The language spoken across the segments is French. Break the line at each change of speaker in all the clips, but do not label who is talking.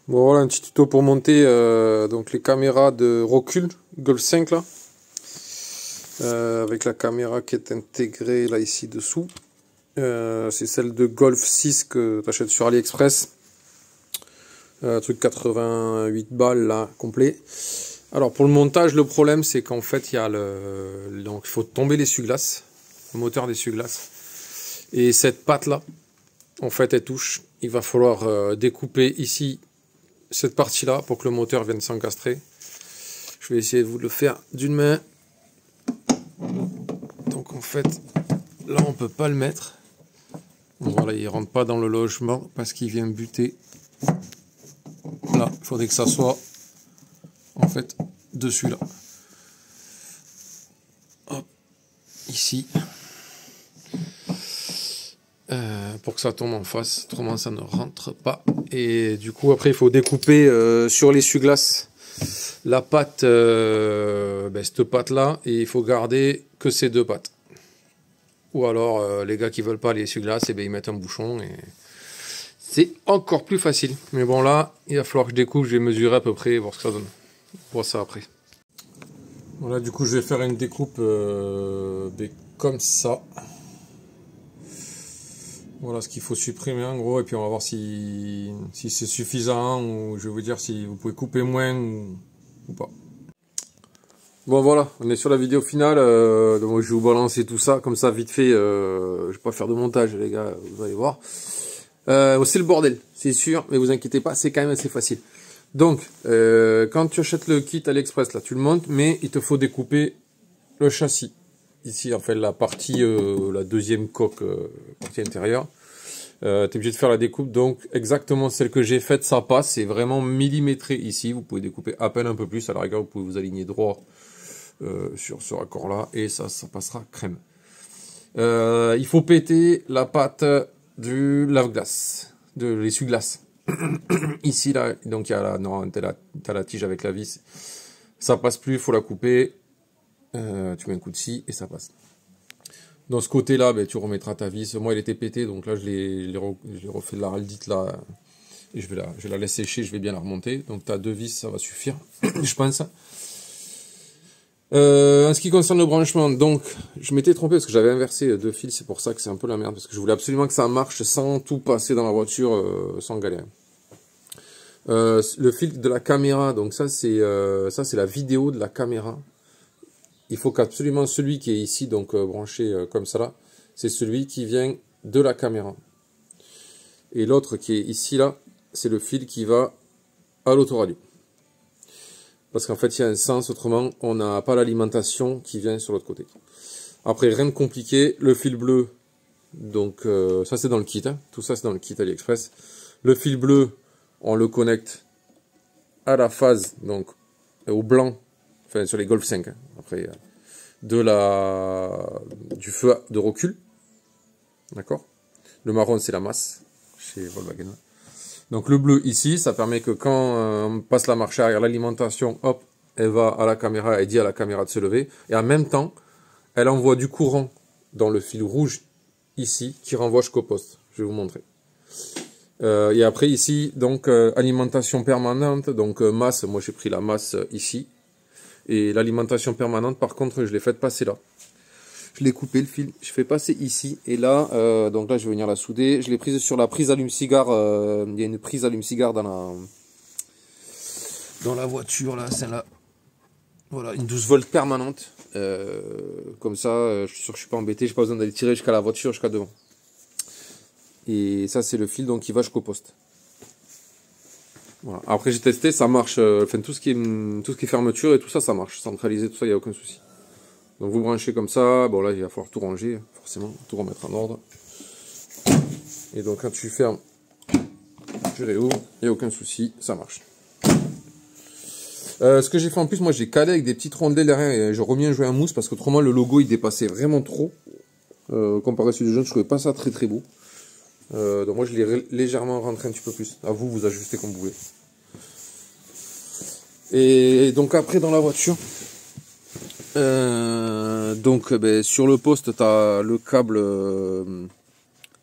Bon voilà un petit tuto pour monter donc les caméras de recul Golf 5 là, avec la caméra qui est intégrée là ici dessous. C'est celle de Golf 6 que tu achètes sur AliExpress. Truc 88 balles là complet. Alors pour le montage, le problème c'est qu'en fait il y a donc il faut tomber l'essuie-glace, le moteur d'essuie-glace, et cette patte là en fait elle touche. Il va falloir découper ici cette partie là pour que le moteur vienne s'encastrer. Je vais essayer de vous le faire d'une main. Donc en fait là on peut pas le mettre. Voilà, il rentre pas dans le logement parce qu'il vient buter. Là, il faudrait que ça soit en fait dessus là. Hop, ici. Pour que ça tombe en face, autrement ça ne rentre pas. Et du coup après il faut découper sur l'essuie-glace la patte, cette patte là, et il faut garder que ces deux pattes. Ou alors les gars qui veulent pas les essuie-glace, ils mettent un bouchon et c'est encore plus facile. Mais bon là il va falloir que je découpe, je vais mesurer à peu près et voir ce que ça donne. On voit ça après. Voilà, du coup je vais faire une découpe comme ça. Voilà ce qu'il faut supprimer en gros, et puis on va voir si c'est suffisant, ou je vais vous dire si vous pouvez couper moins ou pas. Bon voilà, on est sur la vidéo finale, donc je vais vous balancer tout ça, comme ça vite fait, je vais pas faire de montage les gars, vous allez voir. C'est le bordel, c'est sûr, mais vous inquiétez pas, c'est quand même assez facile. Donc, quand tu achètes le kit AliExpress, là tu le montes, mais il te faut découper le châssis. Ici, en fait, la partie, la deuxième coque, partie intérieure. Tu es obligé de faire la découpe, donc exactement celle que j'ai faite, ça passe, c'est vraiment millimétré ici. Vous pouvez découper à peine un peu plus, à la rigueur, vous pouvez vous aligner droit sur ce raccord-là, et ça passera crème. Il faut péter la patte du lave-glace, de l'essuie-glace. Ici, là, donc il y a t'as la tige avec la vis, ça passe plus, il faut la couper. Tu mets un coup de scie et ça passe. Dans ce côté là, tu remettras ta vis. Moi elle était pétée, donc là je l'ai refait de l'araldite là, et je vais la laisser sécher, je vais bien la remonter. Donc tu as deux vis, ça va suffire je pense. En ce qui concerne le branchement, donc je m'étais trompé parce que j'avais inversé deux fils, c'est pour ça que c'est un peu la merde, parce que je voulais absolument que ça marche sans tout passer dans la voiture, sans galère. Le fil de la caméra, donc ça c'est la vidéo de la caméra. Il faut qu'absolument celui qui est ici, donc branché comme ça là, c'est celui qui vient de la caméra. Et l'autre qui est ici là, c'est le fil qui va à l'autoradio. Parce qu'en fait il y a un sens, autrement on n'a pas l'alimentation qui vient sur l'autre côté. Après rien de compliqué, le fil bleu, donc ça c'est dans le kit, hein. Tout ça c'est dans le kit AliExpress. Le fil bleu, on le connecte à la phase, donc au blanc. Enfin, sur les Golf 5, hein. Après, du feu de recul. D'accord. Le marron, c'est la masse, chez Volkswagen. Donc, le bleu, ici, ça permet que quand on passe la marche arrière, l'alimentation, hop, elle va à la caméra, elle dit à la caméra de se lever. Et en même temps, elle envoie du courant dans le fil rouge, ici, qui renvoie jusqu'au poste. Je vais vous montrer. Et après, ici, donc, alimentation permanente, donc masse, moi j'ai pris la masse ici. Et l'alimentation permanente, par contre, je l'ai faite passer là. Je l'ai coupé le fil, je fais passer ici. Et là, donc là, je vais venir la souder. Je l'ai prise sur la prise allume-cigare. Il y a une prise allume-cigare dans la voiture, là, celle-là. Voilà, une 12 volts permanente. Comme ça, je suis sûr que je suis pas embêté. J'ai pas besoin d'aller tirer jusqu'à la voiture, jusqu'à devant. Et ça, c'est le fil donc qui va jusqu'au poste. Voilà. Après j'ai testé, ça marche, enfin tout ce qui est fermeture et tout ça, ça marche, centralisé, tout ça, il n'y a aucun souci. Donc vous branchez comme ça, bon là il va falloir tout ranger, forcément, tout remettre en ordre. Et donc quand tu fermes, je réouvre, il n'y a aucun souci, ça marche. Ce que j'ai fait en plus, moi j'ai calé avec des petites rondelles derrière et j'ai remis un jouet en mousse parce qu'autrement le logo il dépassait vraiment trop. Comparé à celui de jeune, je trouvais pas ça très très beau. Donc moi je l'ai légèrement rentré un petit peu plus. À vous, vous ajustez comme vous voulez. Et donc après dans la voiture, sur le poste tu as le câble,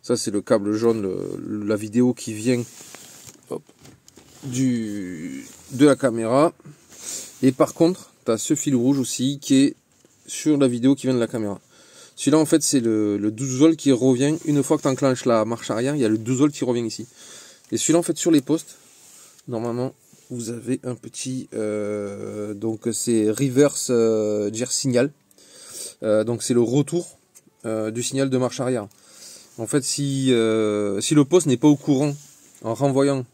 ça c'est le câble jaune, la vidéo qui vient
de la caméra. Et par contre, tu as ce fil rouge aussi qui est sur la vidéo qui vient de la caméra. Celui-là, en fait, c'est le 12 volts qui revient. Une fois que tu enclenches la marche arrière, il y a le 12 volts qui revient ici. Et celui-là, en fait, sur les postes, normalement, vous avez un petit... donc, c'est reverse gear signal. Donc, c'est le retour du signal de marche arrière. En fait, si le poste n'est pas au courant, en renvoyant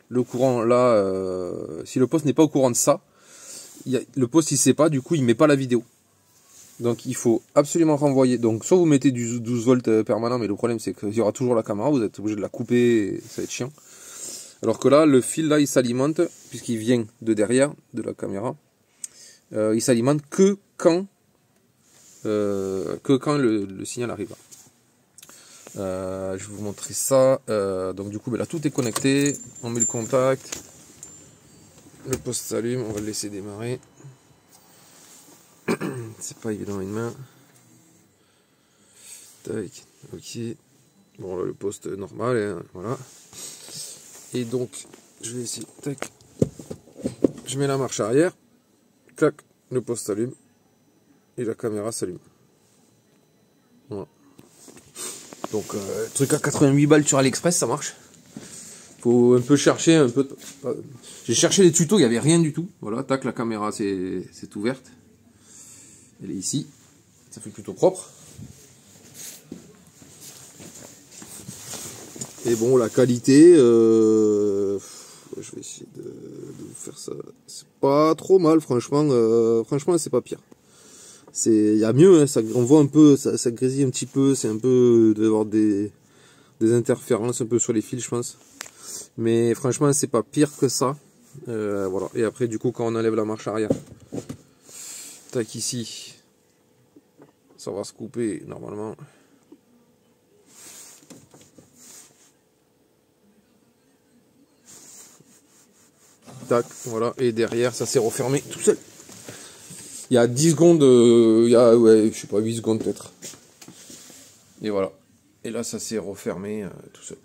le courant là, si le poste n'est pas au courant de ça, le poste il sait pas, du coup il met pas la vidéo. Donc il faut absolument renvoyer. Donc soit vous mettez du 12 volts permanent, mais le problème c'est qu'il y aura toujours la caméra, vous êtes obligé de la couper, et ça va être chiant. Alors que là, le fil là il s'alimente, puisqu'il vient de derrière, de la caméra, il s'alimente que quand le signal arrive. Je vais vous montrer ça. Donc du coup là tout est connecté, on met le contact, le poste s'allume, on va le laisser démarrer. C'est pas évident à une main. Tac, ok. Bon là le poste normal, hein, voilà. Et donc je vais essayer, tac, je mets la marche arrière, clac, le poste s'allume et la caméra s'allume. Voilà. Donc truc à 88 balles sur AliExpress, ça marche. Faut un peu chercher, un peu. J'ai cherché les tutos, il n'y avait rien du tout. Voilà, tac, la caméra c'est ouverte. Elle est ici. Ça fait plutôt propre. Et bon, la qualité, je vais essayer de vous faire ça. C'est pas trop mal, franchement. Franchement, c'est pas pire. Il y a mieux, hein, on voit un peu, ça grésille un petit peu. C'est un peu, il doit y avoir des interférences un peu sur les fils, je pense. Mais franchement, c'est pas pire que ça. Voilà. Et après, du coup, quand on enlève la marche arrière, tac, ici, ça va se couper normalement. Tac, voilà. Et derrière, ça s'est refermé tout seul. Il y a 10 secondes, il y a, ouais, je sais pas, 8 secondes peut-être. Et voilà. Et là, ça s'est refermé tout seul.